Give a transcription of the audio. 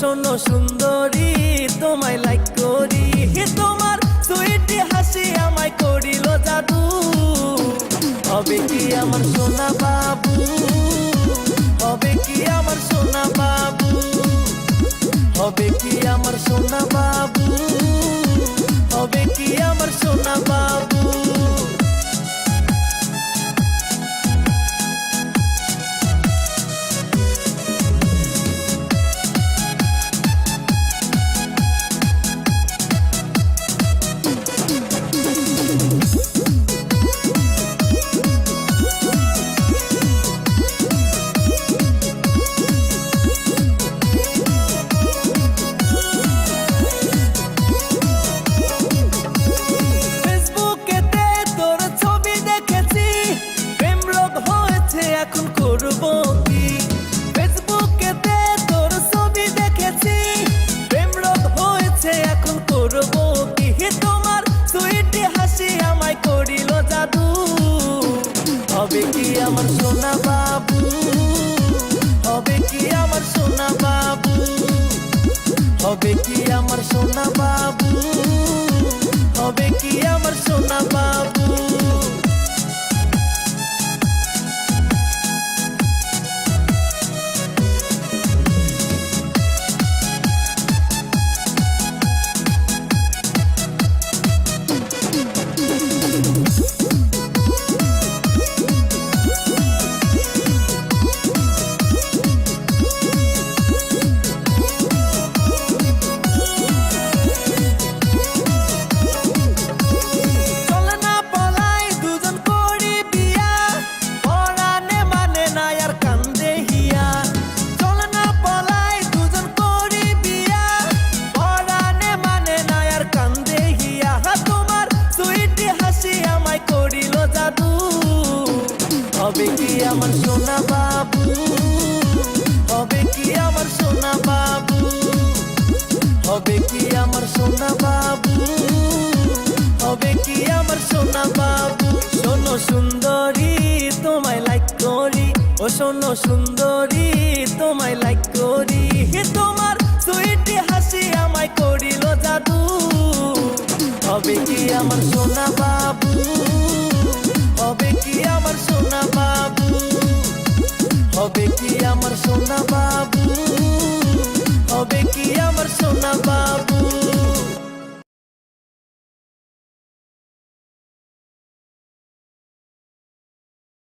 শোনো সুন্দরী তোমায় লাইক করি, তোমার সুইটি হাসি আমায় করিল জাদু। হবে কি আমার সোনা বাবু, হবে কি আমার সোনা বাবু, হবে কি আমার সোনা বাবু, হবে কি আমার সোনা বাবু। এখন করব কি ফেসবুকেতে তোর ছবি দেখেছি, প্রেম রোগ হয়েছে এখন করব কি। তোমার সুইটি হাসি আমায় করিল জাদু। হবে কি আমার সোনা বাবু, হবে কি আমার সোনা বাবু, হবে কি আমার সোনা বাবু, হবে কি আমার সোনা বাবু। হবে কি আমার সোনা বাবু, হবে কি আমার সোনা বাবু, হবে কি আমার সোনা বাবু, হবে কি আমার সোনা বাবু। শোনো সুন্দরী তোমায় লাইক করি, ও শোনো সুন্দরী তোমায় লাইক করি, তোমার সুইটি হাসি আমায় করিল জাদু। হবে কি আমার সোনা বাবু, হবে কি আমার সোনা বাবু, হবে কি আমার সোনা বাবু, হবে কি আমার সোনা বাবু।